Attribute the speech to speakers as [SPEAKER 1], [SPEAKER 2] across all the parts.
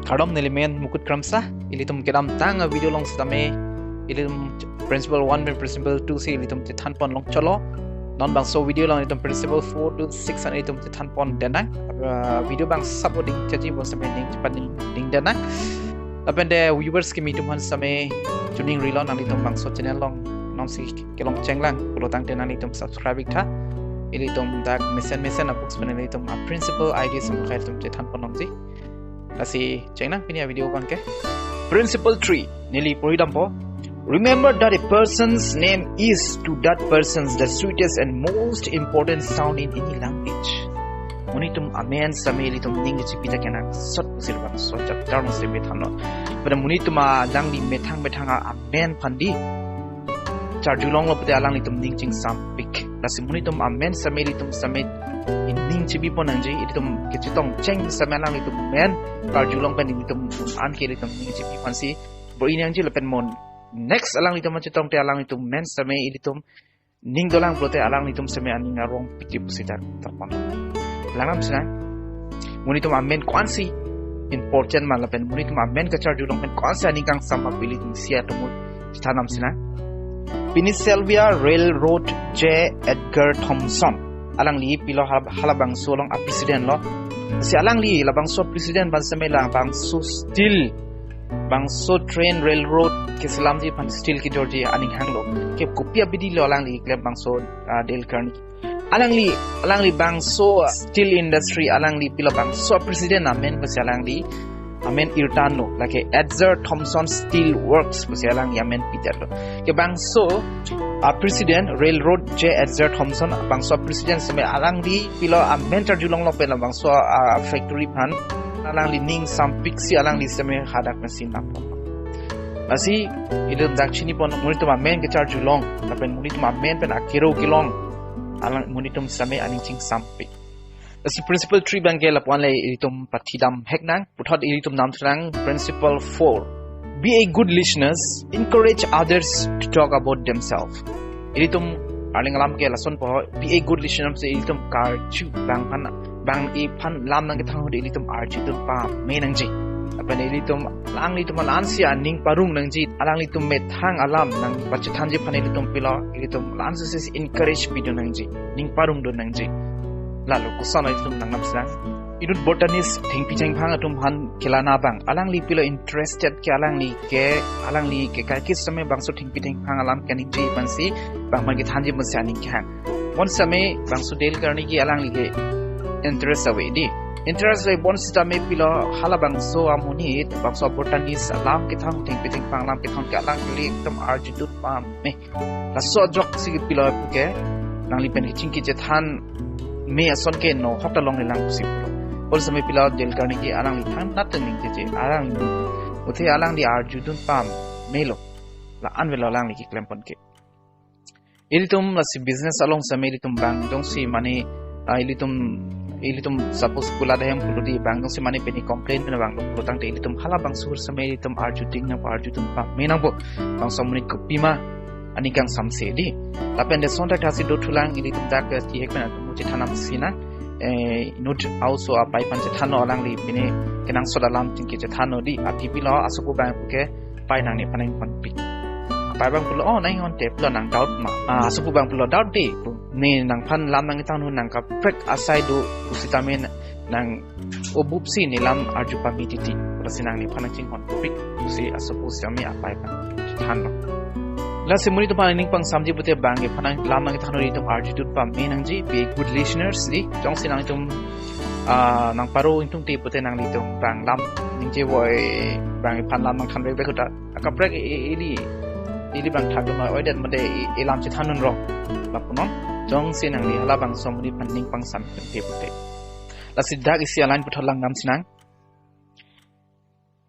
[SPEAKER 1] Kardom nelimen mukut kramsa ilitum kedam tang video long stame ilitum principle 1 dan principle 2 si ilitum titan pon long cholo non bang so video long ilitum principle 4 to 6 an ilitum titan pon denang video bang supporting chaji bon sampai ding denang lapende viewers kimi tum han same tuning relon an ilitum bang so channel long non si kelong chenglang kulotang denang ilitum subscribe tha ilitum dak mesen books pen ilitum principle ideas sam khair tum titan pon long ji Nasi cengna pinia video kan ke. Principle 3 nili poridampo. Remember that a person's name is to that person's the sweetest and most important sound in any language. Munitum amen samelitum ning chipita kana sot silbang so chap darung se bethanno. Pada munituma langli methanga amen phandi. Charjulong lopte alang litum ning ching sampik. Nasi munitum amen samelitum samet ning chibi ponangji itum kichitong cheng samalang litum men Karjulong pen itum an ke litum ning chibi pansi boinang ji lepen mon next alang litum chitong te alang litum men same ilitum ning dolang prote alang litum same aning arong piti pusita tapang langam sina munitum amen kwansi important malapen munitum amen ka Charjulong pen kwansi aning kang sama pilitum sia tumut tanam sina Pennsylvania Railroad J. Edgar Thompson alang li pilo halabang solong a president lo si alang li labang so president ban samela bang so steel bang so train railroad ke salam ji pan steel ki jorji aning hanglo ke kopia bidi lo alang li klem bang so del karni alang li bang so steel industry alang li pilo bang so president amen ko alang li amen irtano like Edgar Thompson Steel Works ko alang amen peter lo ke bang so President Railroad J. Edgar Thompson bangso President seme alang di pilo amen Charjulong lo pela bangso factory pan alang di ning sampik si alang di seme hadak mesin napon asi idum dakchini pon munitum amen ke Charjulong tapen munitum amen pen akiro kilong alang munitum same aning ching sampik asi principle 3 bangel apon le itum patidam heknang puthot itum nam thrang principle 4 Be a good listeners. Encourage others to talk about themselves. Ilitum aling alam ke lason po. Be a good listener. Sa ilitum karchu bang ipan lam nang kitang hudi ilitum archu tum pa may nang ji. Apan ilitum lang ilitum alansia ning parung nang ji. Alang ilitum methang alam nang pachitan ji pan ilitum pilo ilitum alansia sis encourage pido nang ji. Ning parung do nang ji. Lalu kusana ilitum nang namsang. Idut botanist thingpi chengphang atum han kelana bang alang li pilo interested ke alang li ke ka kis same bang so thingpi thengphang alam ke ning ji pansi bang man ki thanji mun sani khang one same bang so del karni ki alang li ke interest away di interest away bon system me pilo hala bang so amuni bang so botanist alam ki thang thingpi thengphang alam ki thang ke alang li ekdam arjitut pam me la so jok si pilo ke nang li pen chingki je than me ason ke no hokta long lang kusip Ol sampai pilau del karni ki alang li thang naten ning je alang uthe alang di arjudun pam melo la anvelo alang li ki klempon ke ilitum la si business along sampai ilitum bang dong si mane ilitum suppose kula dahem kuludi bang dong si mane peni complain na bang lutang te ilitum hala bang sur sampai ilitum arjuding na arjudun pam menang bo bang samuni kopima ani kang samse di tapi ande sonta thasi do thulang ilitum dak ti hekna tu muji thanam sina nut also apai pan thano alang li pine kenang soda lam tin ke thano di apipi lo asuku bang ke pai nang ni panang pan pi pai bang pulo oh nai on te pulo nang doubt ma asuku bang pulo doubt di ni nang pan lam nang tang nu nang ka prek asai do usitamen nang obupsi ni lam arju pamititi prasinang ni panang ching on pi usi asuku sami apai pan thano La semuni tu paling pang samji pute bangge panang lam nang thano ri tum arjitut pa menang ji be good listeners di jong sinang tum nang paro intung ti pute nang li tum bang lam ning je boy bang pan lam nang than be khuta akaprek ili bang thak ma oi dat made elam chi thanun ro la punon jong sinang li hala bang somuni paning pang sam te pute la sidak isi align putholang ngam sinang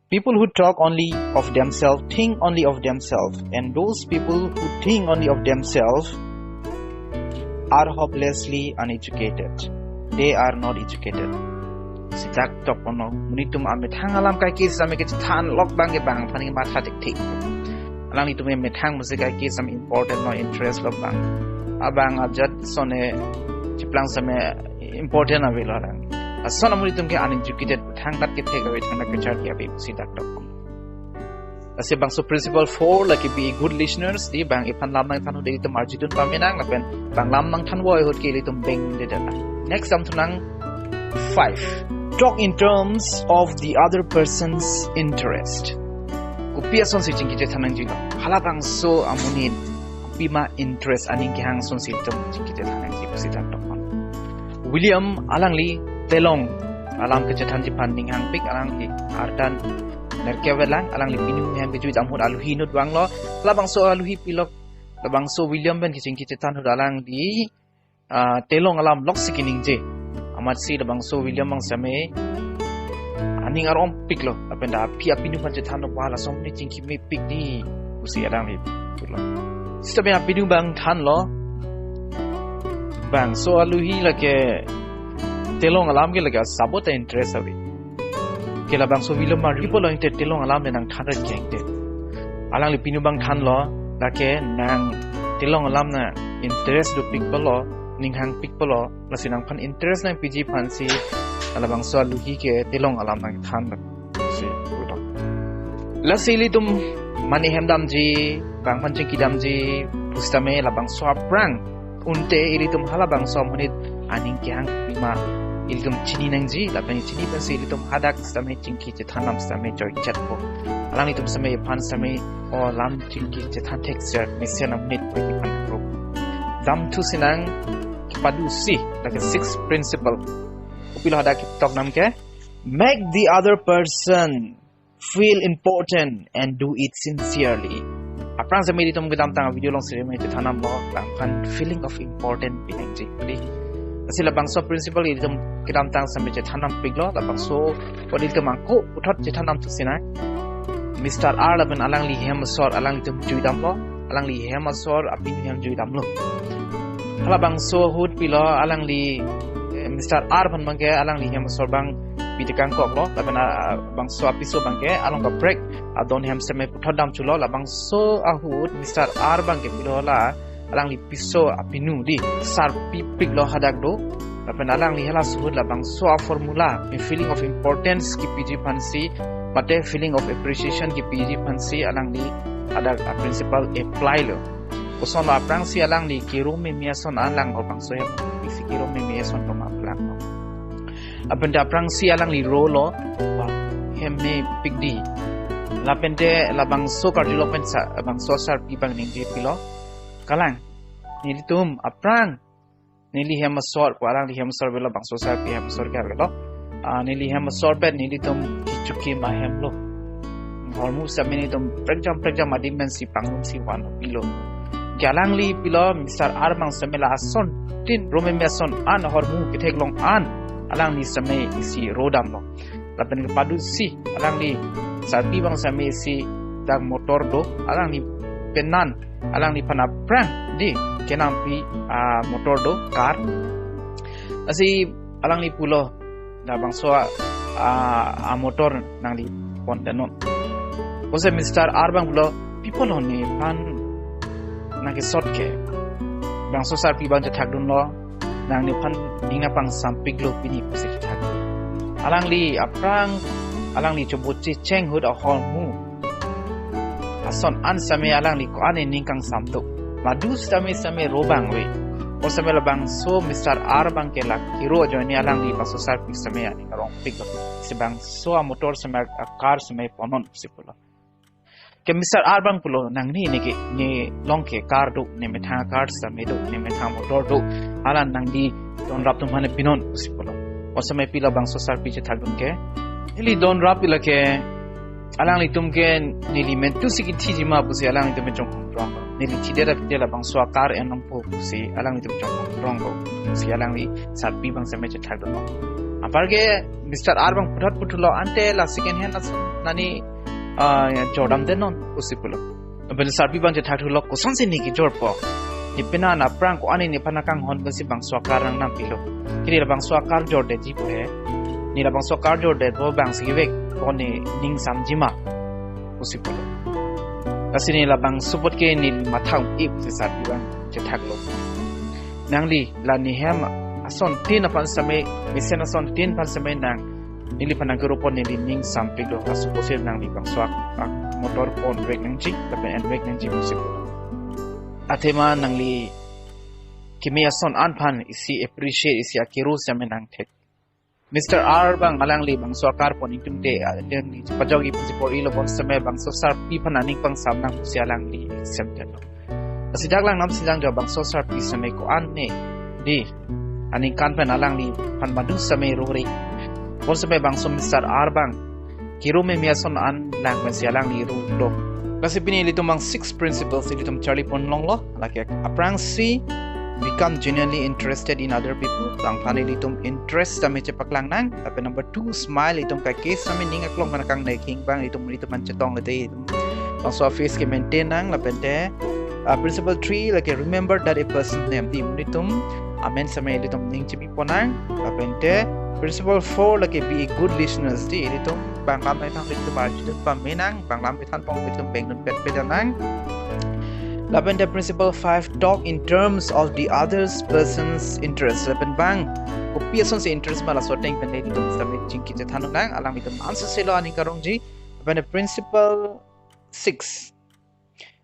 [SPEAKER 1] People who talk only of themselves think only of themselves, and those people who think only of themselves are hopelessly uneducated. They are not educated. Sejak topono munitum amit hangalam kai kis same ke than lok bang ke bang phani matha tik tik. Alang itu me thang musik kai kis some important no interest lok bang. Abang ajat sone chiplang same important avilarang. Ason amuni tum ke uneducated thang dat ke thega we thang ke char dia be si dak tok. Ase bang so principle 4 like be good listeners di bang ipan lam nang thanu de tum arjidun pamenang lapen bang lam nang than boy hot ke li tum beng de da. Next am tunang 5. Talk in terms of the other person's interest. Kupia son si jingki je thanang jilo. Hala bang so amuni kupima interest aning ki hang son si tum jingki je thanang ji si dak tok. William alangli telong alam ke jatan ji panding hang pik alang ki ardan nerkewelang alang li pinu hem ke juit amhut aluhi nut wang lo labang so aluhi pilok labang so William ben ki jingki je tan hud alang di telong alam lok sikining je amat si labang so William mang same aning arom pik lo apenda pi apinu pan je tan lo wala som ni jingki me pik di usi alang li pilok sistabe apinu bang tan lo bang so aluhi lake telong alam ke lage sabota interest awi kela bang so William ma ripo lo inte telong alam le nang thara jengte alang li pinu bang than lo lake nang telong alam na interest do pik bolo ning hang pik bolo lasinang phan interest nang pg phansi ala bang so aluhi ke telong alam nang than si udo lasili tum mani hemdam ji bang phan ki dam ji pustame la bang so prang unte ilitum halabang som honit aning kyang bima ilitum chini nangji lapani chini pansi ilitum hadak samai chingki je thanam samai joy chat ko alang ilitum samai pan samai o lam chingki je than texture misianam nit ko pan pro dam tu sinang padu si like a 6 principle upilo hadak tok nam ke make the other person feel important and do it sincerely. Aprang sa may ditong gadam tanga video long sila may tithanam lo lang kan feeling of important pinang ji pali kasi labang so principle ditong gadam tang sa may tithanam piglo labang so pwede ka mangko utot tithanam tu sina Mr. R laban alang li hem sor alang tum juidam lo alang li hem sor apin hem juidam lo halabang so hud pilo alang li Mr. R ban mangke alang li hem sor bang bitikang kok lo laban bang so apiso bangke along ka break adon hem seme puthodam chulo labang so ahud Mr. R bangke bilola alang li piso apinu di sar pipik lo hadak do laban alang li hela suhud labang so a formula a feeling of importance ki pg pansi mate feeling of appreciation ki pg pansi alang li ada principle apply lo uson la prang si alang li kiro me miason alang bang so hem kiro me miason to ma plan lo apenda prang si alang li rolo wa hemme pigdi lapente labang so cardiolopen sa bang so sar pi bang ning pilo kalang nilitum aprang nili hem sor parang li hem sor belo bang so sar pi hem sor ka belo nili hem sor bet nilitum kichuki ma hem lo hormu samini tum prejam adimen si pangum si wan pilo galang li pilo Mr. Armang samela son tin romemeson an hormu kithek long an alang ni samay isi rodam lo lapan ke padu si alang ni sarpi bang samay isi dag motor do alang ni penan alang ni panaprang di kenam pi motor do car asi alang ni pulo na bang so motor nang di pontenon kose Mr. R bang pulo people ni pan nang ke sot ke bang so sarpi bang jathak dun lo nang ni pan ninga pang sampig lo pini pusik thak alang li aprang alang li chobuchi cheng hud a hol mu ason an same alang li ko ane ningkang samdo madu same robang we o same labang so Mr. R bang ke lak hero joini alang li paso sar pik same ani karong pik lo sebang so a motor same a car same ponon sipulo ke Mr. R bang pulo nang ni ni long ke car do ne metha car same do ne metha motor do alan nang di don rap tum hane pinon sipulo o same pila bang so sar piche thagum ke eli don rap pila ke alang li tum ke nili mentu siki thiji ma pusi alang li tum chong rong nili chidera pitela bang so car enong po pusi alang li tum chong rong go si alang li sar pi bang same che thagum apar ke Mr. R bang puthat putulo ante la second hand nani Jordan denon usipulo bel sarpi bang jethak thulok ko sonse ni ki jorpo ni pena na prang ko ani ni panakang hon basi bang swakar rang nam pilo kiri bang swakar jorde ji pure ni bang swakar jorde bo bang siwek ko ni ning samjima usipulo asini la bang support ke ni mathang ip se sarpi bang jethak lo nangli la ni hem ason tin apan samay misen ason tin pan samay nang nili panang grupon nili ning samping do asu posir nang ni bang swak motor pon brake nang ji tapi and brake nang ji musik atema nang li kimi ason anpan isi appreciate isi akiru samay nang tek Mr. R bang alang li bang swakar pon ingtum te adeng ni pajogi pusipor ilo bon samay bang sosar pi pananing pang sam nang pusialang li exempted Asidak lang nam silang jo bang sosar pi samay ko anne di aning kan pen alang ni pan madu samay rori bon samay bang so Mr. R bang kiro me miason an lang men sialang ni ru do kasi pinili tumang 6 principles ilitum Charlie pon long lo like aprang si become genuinely interested in other people lang pan ilitum interest samay cepak lang nang tapi number 2 smile itum ka case samay ningak long manakang naiking bang itum man cetong lete itum bang so face ke maintain nang lapente principle 3 like remember that a person's name di munitum amen samay ilitum ning chimi ponang lapente principle 4 like be a good listeners di ilitum bang lam nai thang ilitum arjudut pamenang bang lam than pong ilitum bengnun pet pedanang lapente principle 5 talk in terms of the others person's interest lapen bang kopi ason se interest mala soteng pende ilitum samay chingki jethanung nang alang ilitum answer selo ani karong ji lapente principle 6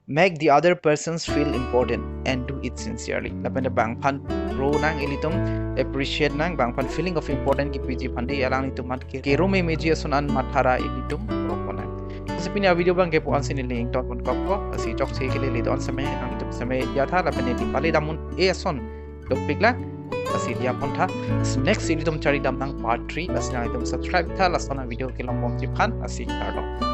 [SPEAKER 1] make the other persons feel important and do it sincerely lapende bang pan ro nang ilitum appreciate nang bang pan feeling of important ki piji pande alang itum mat ke rome meji asunan mathara ilitum ropona kasi video bang ke po ansin link dot pon ko kasi chok se ke le don samay nang itum samay ya tha lapende di pale damun e ason topic la kasi dia pon tha next ilitum chari dam nang part 3 asna itum subscribe tha lasona video ke lambom ji phan asi kardo